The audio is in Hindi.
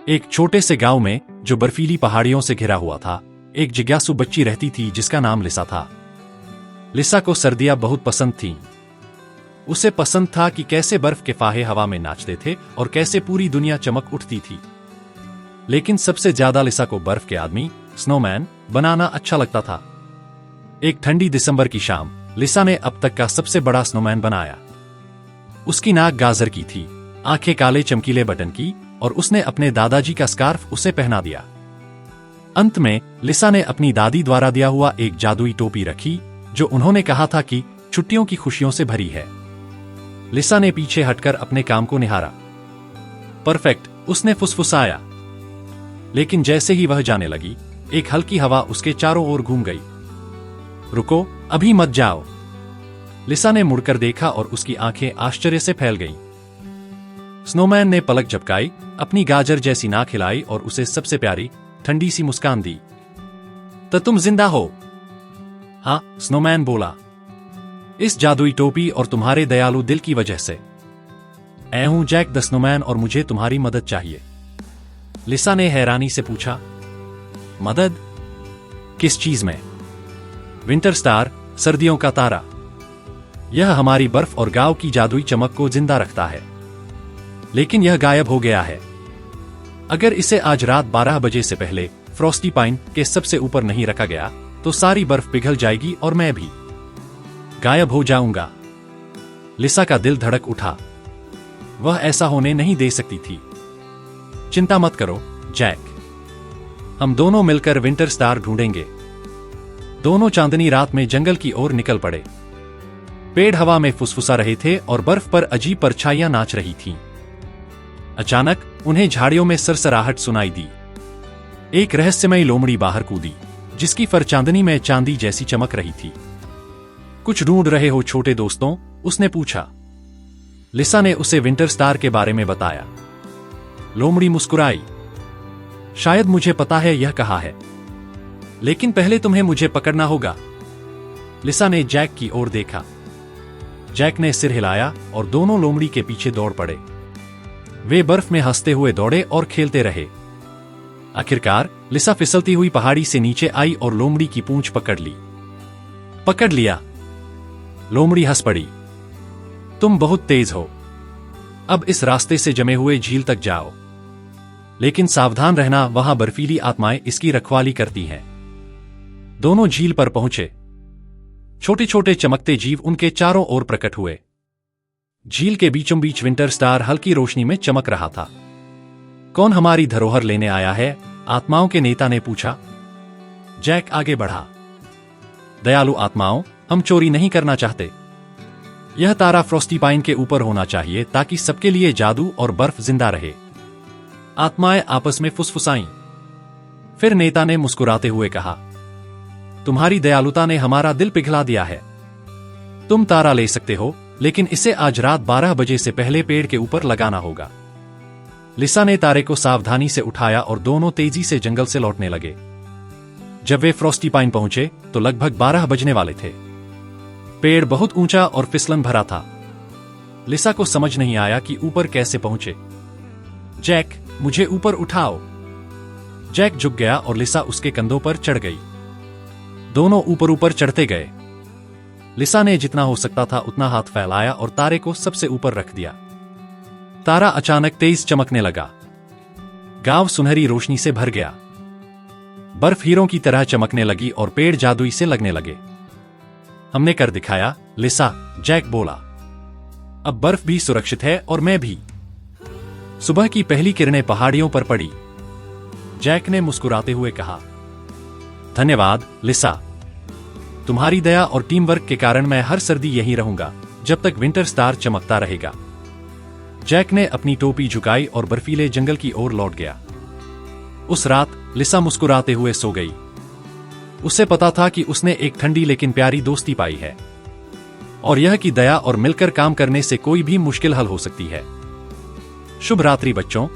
एक छोटे से गांव में, जो बर्फीली पहाड़ियों से घिरा हुआ था, एक जिज्ञासु बच्ची रहती थी जिसका नाम लिसा था। लिसा को सर्दियां बहुत पसंद थीं। उसे पसंद था कि कैसे बर्फ के फाहे हवा में नाचते थे और कैसे पूरी दुनिया चमक उठती थी। लेकिन सबसे ज्यादा लिसा को बर्फ के आदमी, स्नोमैन, बनाना अच्छा लगता था। एक ठंडी दिसंबर की शाम लिसा ने अब तक का सबसे बड़ा स्नोमैन बनाया। उसकी नाक गाजर की थी, आंखें काले चमकीले बटन की, और उसने अपने दादाजी का स्कार्फ उसे पहना दिया। अंत में लिसा ने अपनी दादी द्वारा दिया हुआ एक जादुई टोपी रखी, जो उन्होंने कहा था कि छुट्टियों की खुशियों से भरी है। लिसा ने पीछे हटकर अपने काम को निहारा। परफेक्ट, उसने फुसफुसाया। लेकिन जैसे ही वह जाने लगी, एक हल्की हवा उसके चारों ओर घूम गई। रुको, अभी मत जाओ। लिसा ने मुड़कर देखा और उसकी आंखें आश्चर्य से फैल गईं। स्नोमैन ने पलक झपकाई, अपनी गाजर जैसी नाक हिलाई और उसे सबसे प्यारी, ठंडी सी मुस्कान दी। तो तुम जिंदा हो? हाँ, स्नोमैन बोला। इस जादुई टोपी और तुम्हारे दयालु दिल की वजह से। मैं हूं जैक द स्नोमैन और मुझे तुम्हारी मदद चाहिए। लिसा ने हैरानी से पूछा, मदद? किस चीज में? विंटर स्टार, सर्दियों का तारा। यह हमारी बर्फ और गांव की जादुई चमक को जिंदा रखता है, लेकिन यह गायब हो गया है। अगर इसे आज रात 12 बजे से पहले फ्रॉस्टी पाइन के सबसे ऊपर नहीं रखा गया, तो सारी बर्फ पिघल जाएगी और मैं भी गायब हो जाऊंगा। लिसा का दिल धड़क उठा। वह ऐसा होने नहीं दे सकती थी। चिंता मत करो, जैक। हम दोनों मिलकर विंटर स्टार ढूंढेंगे। दोनों चांदनी रात में जंगल की ओर निकल पड़े। पेड़ हवा में फुसफुसा रहे थे और बर्फ पर अजीब परछाइयां नाच रही थीं। अचानक उन्हें झाड़ियों में सरसराहट सुनाई दी। एक रहस्यमयी लोमड़ी बाहर कूदी, जिसकी फर चांदनी में चांदी जैसी चमक रही थी। कुछ ढूंढ रहे हो छोटे दोस्तों? उसने पूछा। लिसा ने उसे विंटर स्टार के बारे में बताया। लोमड़ी मुस्कुराई। शायद मुझे पता है यह कहाँ है, लेकिन पहले तुम्हें मुझे पकड़ना होगा। लिसा ने जैक की ओर देखा। जैक ने सिर हिलाया और दोनों लोमड़ी के पीछे दौड़ पड़े। वे बर्फ में हंसते हुए दौड़े और खेलते रहे। आखिरकार लिसा फिसलती हुई पहाड़ी से नीचे आई और लोमड़ी की पूंछ पकड़ ली। पकड़ लिया। लोमड़ी हंस पड़ी। तुम बहुत तेज हो। अब इस रास्ते से जमे हुए झील तक जाओ, लेकिन सावधान रहना, वहां बर्फीली आत्माएं इसकी रखवाली करती हैं। दोनों झील पर पहुंचे। छोटे छोटे चमकते जीव उनके चारों ओर प्रकट हुए। झील के बीचों बीच विंटर स्टार हल्की रोशनी में चमक रहा था। कौन हमारी धरोहर लेने आया है? आत्माओं के नेता ने पूछा। जैक आगे बढ़ा। दयालु आत्माओं, हम चोरी नहीं करना चाहते। यह तारा फ्रॉस्टी पाइन के ऊपर होना चाहिए ताकि सबके लिए जादू और बर्फ जिंदा रहे। आत्माएं आपस में फुसफुसाईं। फिर नेता ने मुस्कुराते हुए कहा, तुम्हारी दयालुता ने हमारा दिल पिघला दिया है। तुम तारा ले सकते हो, लेकिन इसे आज रात 12 बजे से पहले पेड़ के ऊपर लगाना होगा। लिसा ने तारे को सावधानी से उठाया और दोनों तेजी से जंगल से लौटने लगे। जब वे फ्रॉस्टी पाइन पहुंचे तो लगभग 12 बजने वाले थे। पेड़ बहुत ऊंचा और फिसलन भरा था। लिसा को समझ नहीं आया कि ऊपर कैसे पहुंचे। जैक, मुझे ऊपर उठाओ। जैक झुक गया और लिसा उसके कंधों पर चढ़ गई। दोनों ऊपर ऊपर चढ़ते गए। लिसा ने जितना हो सकता था उतना हाथ फैलाया और तारे को सबसे ऊपर रख दिया। तारा अचानक तेज चमकने लगा। गांव सुनहरी रोशनी से भर गया। बर्फ हीरों की तरह चमकने लगी और पेड़ जादुई से लगने लगे। हमने कर दिखाया, लिसा, जैक बोला। अब बर्फ भी सुरक्षित है और मैं भी। सुबह की पहली किरणें पहाड़ियों पर पड़ी। जैक ने मुस्कुराते हुए कहा, धन्यवाद लिसा। तुम्हारी दया और टीम वर्क के कारण मैं हर सर्दी यहीं रहूंगा, जब तक विंटर स्टार चमकता रहेगा। जैक ने अपनी टोपी झुकाई और बर्फीले जंगल की ओर लौट गया। उस रात लिसा मुस्कुराते हुए सो गई। उसे पता था कि उसने एक ठंडी लेकिन प्यारी दोस्ती पाई है, और यह कि दया और मिलकर काम करने से कोई भी मुश्किल हल हो सकती है। शुभ रात्रि बच्चों।